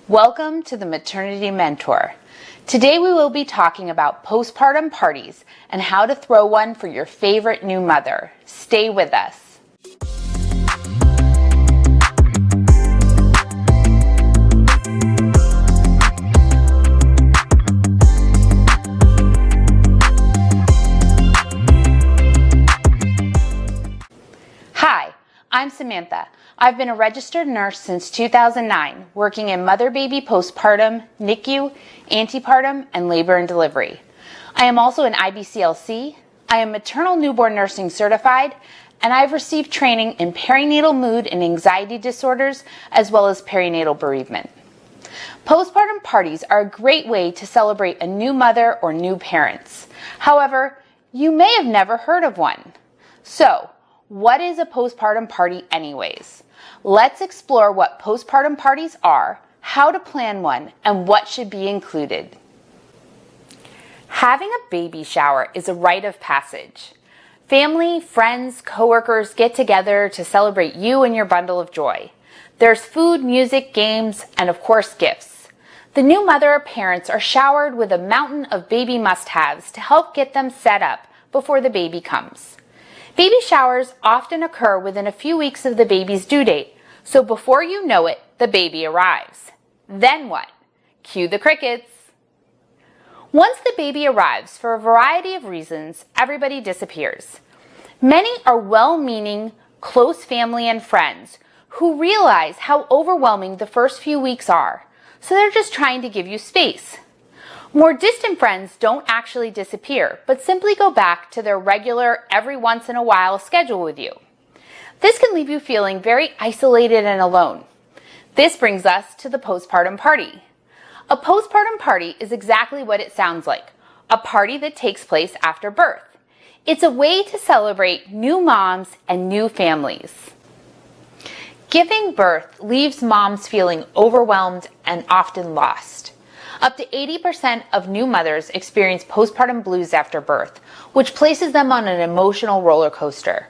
Welcome to the Maternity Mentor. Today we will be talking about postpartum parties and how to throw one for your favorite new mother. Stay with us. Hi, I'm Samantha. I've been a registered nurse since 2009, working in mother-baby postpartum, NICU, antepartum, and labor and delivery. I am also an IBCLC, I am maternal newborn nursing certified, and I've received training in perinatal mood and anxiety disorders, as well as perinatal bereavement. Postpartum parties are a great way to celebrate a new mother or new parents. However, you may have never heard of one. So, what is a postpartum party anyways? Let's explore what postpartum parties are, how to plan one, and what should be included. Having a baby shower is a rite of passage. Family, friends, coworkers get together to celebrate you and your bundle of joy. There's food, music, games, and of course gifts. The new mother or parents are showered with a mountain of baby must-haves to help get them set up before the baby comes. Baby showers often occur within a few weeks of the baby's due date, so before you know it, the baby arrives. Then what? Cue the crickets. Once the baby arrives, for a variety of reasons, everybody disappears. Many are well-meaning, close family and friends who realize how overwhelming the first few weeks are, so they're just trying to give you space. More distant friends don't actually disappear, but simply go back to their regular, every once in a while schedule with you. This can leave you feeling very isolated and alone. This brings us to the postpartum party. A postpartum party is exactly what it sounds like, a party that takes place after birth. It's a way to celebrate new moms and new families. Giving birth leaves moms feeling overwhelmed and often lost. Up to 80% of new mothers experience postpartum blues after birth, which places them on an emotional roller coaster.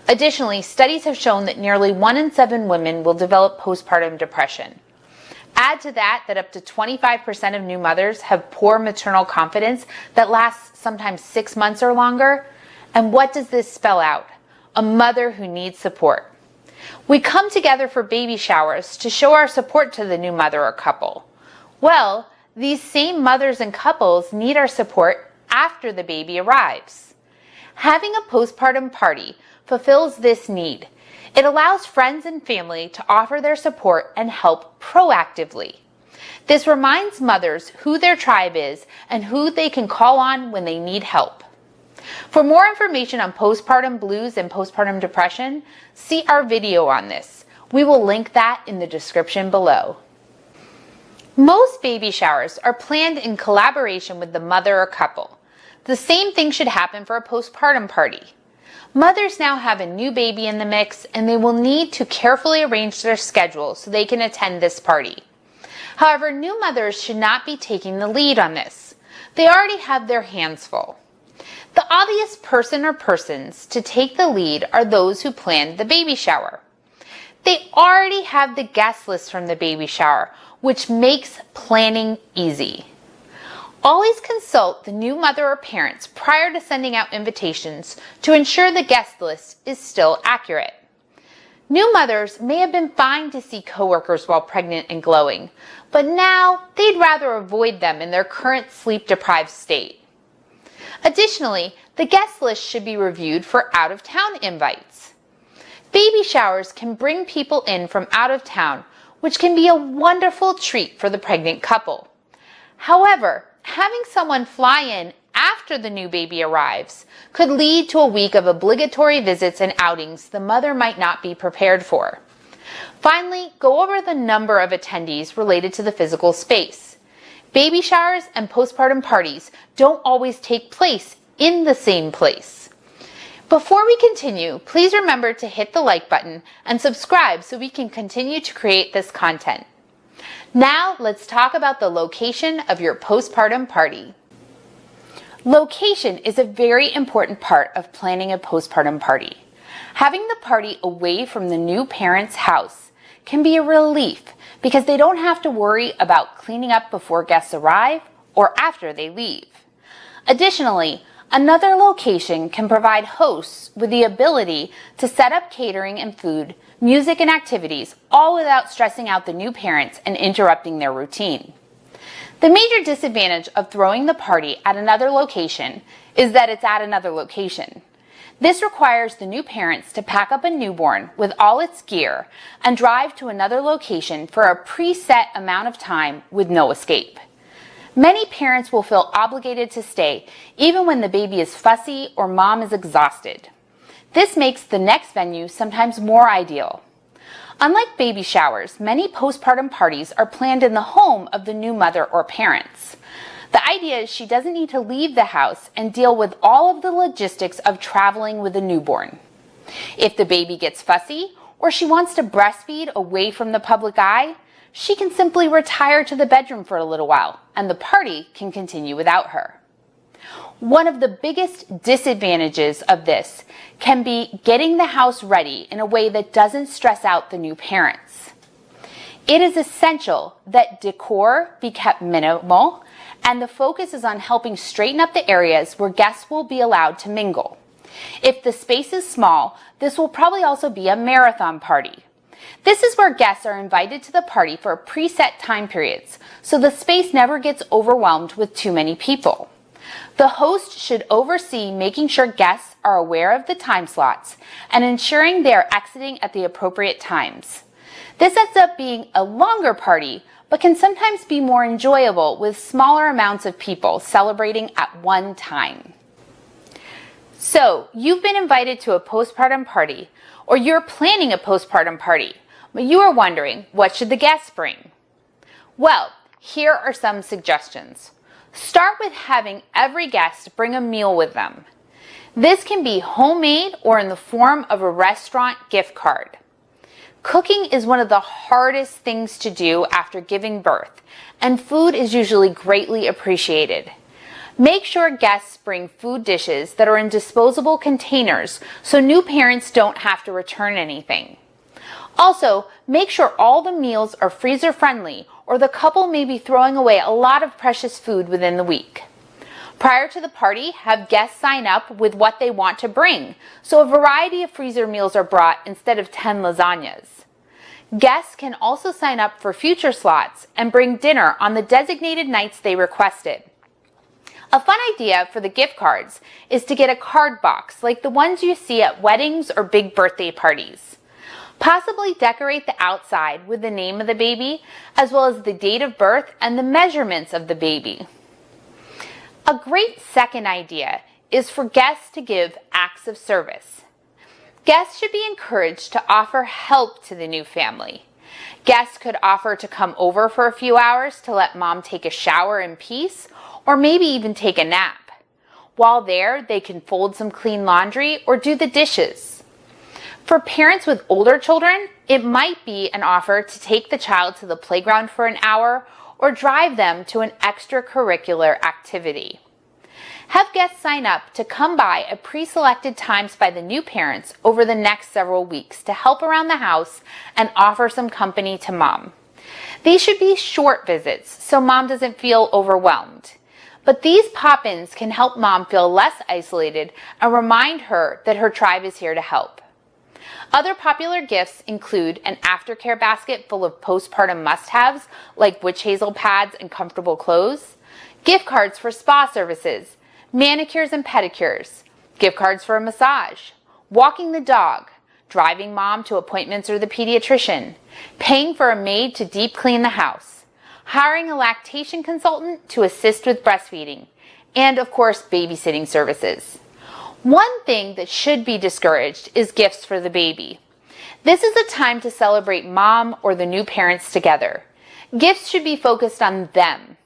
Additionally, studies have shown that nearly 1 in 7 women will develop postpartum depression. Add to that up to 25% of new mothers have poor maternal confidence that lasts sometimes 6 months or longer. And what does this spell out? A mother who needs support. We come together for baby showers to show our support to the new mother or couple. Well, these same mothers and couples need our support after the baby arrives. Having a postpartum party fulfills this need. It allows friends and family to offer their support and help proactively. This reminds mothers who their tribe is and who they can call on when they need help. For more information on postpartum blues and postpartum depression, see our video on this. We will link that in the description below. Most baby showers are planned in collaboration with the mother or couple. The same thing should happen for a postpartum party. Mothers now have a new baby in the mix, and they will need to carefully arrange their schedule so they can attend this party. However, new mothers should not be taking the lead on this. They already have their hands full. The obvious person or persons to take the lead are those who planned the baby shower. They already have the guest list from the baby shower, which makes planning easy. Always consult the new mother or parents prior to sending out invitations to ensure the guest list is still accurate. New mothers may have been fine to see coworkers while pregnant and glowing, but now they'd rather avoid them in their current sleep-deprived state. Additionally, the guest list should be reviewed for out-of-town invites. Baby showers can bring people in from out of town, which can be a wonderful treat for the pregnant couple. However, having someone fly in after the new baby arrives could lead to a week of obligatory visits and outings the mother might not be prepared for. Finally, go over the number of attendees related to the physical space. Baby showers and postpartum parties don't always take place in the same place. Before we continue, please remember to hit the like button and subscribe so we can continue to create this content. Now, let's talk about the location of your postpartum party. Location is a very important part of planning a postpartum party. Having the party away from the new parent's house can be a relief because they don't have to worry about cleaning up before guests arrive or after they leave. Additionally, another location can provide hosts with the ability to set up catering and food, music and activities, all without stressing out the new parents and interrupting their routine. The major disadvantage of throwing the party at another location is that it's at another location. This requires the new parents to pack up a newborn with all its gear and drive to another location for a preset amount of time with no escape. Many parents will feel obligated to stay even when the baby is fussy or mom is exhausted. This makes the next venue sometimes more ideal. Unlike baby showers, many postpartum parties are planned in the home of the new mother or parents. The idea is she doesn't need to leave the house and deal with all of the logistics of traveling with a newborn. If the baby gets fussy or she wants to breastfeed away from the public eye, she can simply retire to the bedroom for a little while and the party can continue without her. One of the biggest disadvantages of this can be getting the house ready in a way that doesn't stress out the new parents. It is essential that decor be kept minimal and the focus is on helping straighten up the areas where guests will be allowed to mingle. If the space is small, this will probably also be a marathon party. This is where guests are invited to the party for preset time periods, so the space never gets overwhelmed with too many people. The host should oversee making sure guests are aware of the time slots and ensuring they are exiting at the appropriate times. This ends up being a longer party, but can sometimes be more enjoyable with smaller amounts of people celebrating at one time. So, you've been invited to a postpartum party, or you're planning a postpartum party, but you are wondering, what should the guests bring? Well, here are some suggestions. Start with having every guest bring a meal with them. This can be homemade or in the form of a restaurant gift card. Cooking is one of the hardest things to do after giving birth, and food is usually greatly appreciated. Make sure guests bring food dishes that are in disposable containers so new parents don't have to return anything. Also, make sure all the meals are freezer friendly or the couple may be throwing away a lot of precious food within the week. Prior to the party, have guests sign up with what they want to bring, so a variety of freezer meals are brought instead of 10 lasagnas. Guests can also sign up for future slots and bring dinner on the designated nights they requested. A fun idea for the gift cards is to get a card box like the ones you see at weddings or big birthday parties. Possibly decorate the outside with the name of the baby, as well as the date of birth and the measurements of the baby. A great second idea is for guests to give acts of service. Guests should be encouraged to offer help to the new family. Guests could offer to come over for a few hours to let mom take a shower in peace, or maybe even take a nap. While there, they can fold some clean laundry or do the dishes. For parents with older children, it might be an offer to take the child to the playground for an hour or drive them to an extracurricular activity. Have guests sign up to come by at pre-selected times by the new parents over the next several weeks to help around the house and offer some company to mom. These should be short visits so mom doesn't feel overwhelmed. But these pop-ins can help mom feel less isolated and remind her that her tribe is here to help. Other popular gifts include an aftercare basket full of postpartum must-haves like witch hazel pads and comfortable clothes, gift cards for spa services, manicures and pedicures, gift cards for a massage, walking the dog, driving mom to appointments or the pediatrician, paying for a maid to deep clean the house, hiring a lactation consultant to assist with breastfeeding, and of course, babysitting services. One thing that should be discouraged is gifts for the baby. This is a time to celebrate mom or the new parents together. Gifts should be focused on them.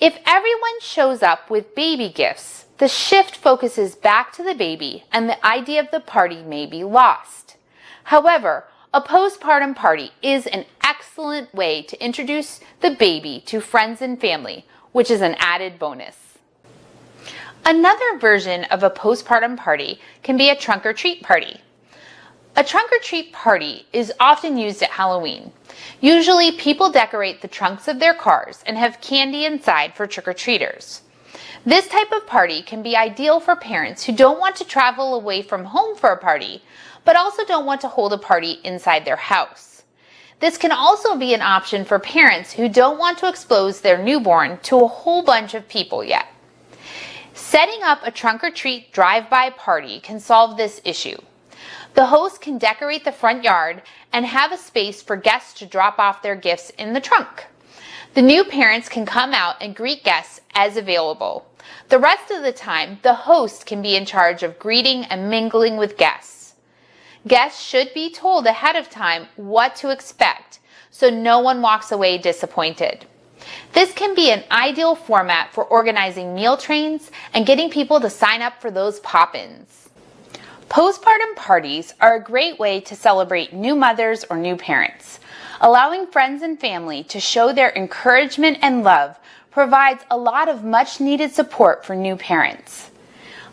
If everyone shows up with baby gifts, the shift focuses back to the baby and the idea of the party may be lost. However, a postpartum party is an excellent way to introduce the baby to friends and family, which is an added bonus. Another version of a postpartum party can be a trunk or treat party. A trunk or treat party is often used at Halloween. Usually, people decorate the trunks of their cars and have candy inside for trick-or-treaters. This type of party can be ideal for parents who don't want to travel away from home for a party, but also don't want to hold a party inside their house. This can also be an option for parents who don't want to expose their newborn to a whole bunch of people yet. Setting up a trunk or treat drive-by party can solve this issue. The host can decorate the front yard and have a space for guests to drop off their gifts in the trunk. The new parents can come out and greet guests as available. The rest of the time, the host can be in charge of greeting and mingling with guests. Guests should be told ahead of time what to expect so no one walks away disappointed. This can be an ideal format for organizing meal trains and getting people to sign up for those pop-ins. Postpartum parties are a great way to celebrate new mothers or new parents. Allowing friends and family to show their encouragement and love provides a lot of much-needed support for new parents.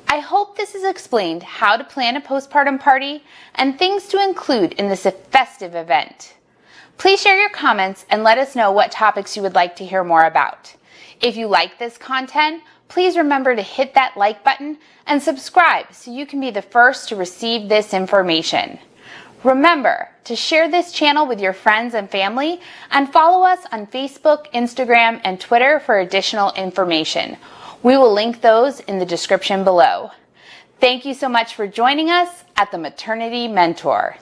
I hope this has explained how to plan a postpartum party and things to include in this festive event. Please share your comments and let us know what topics you would like to hear more about. If you like this content, please remember to hit that like button and subscribe so you can be the first to receive this information. Remember to share this channel with your friends and family and follow us on Facebook, Instagram, and Twitter for additional information. We will link those in the description below. Thank you so much for joining us at the Maternity Mentor.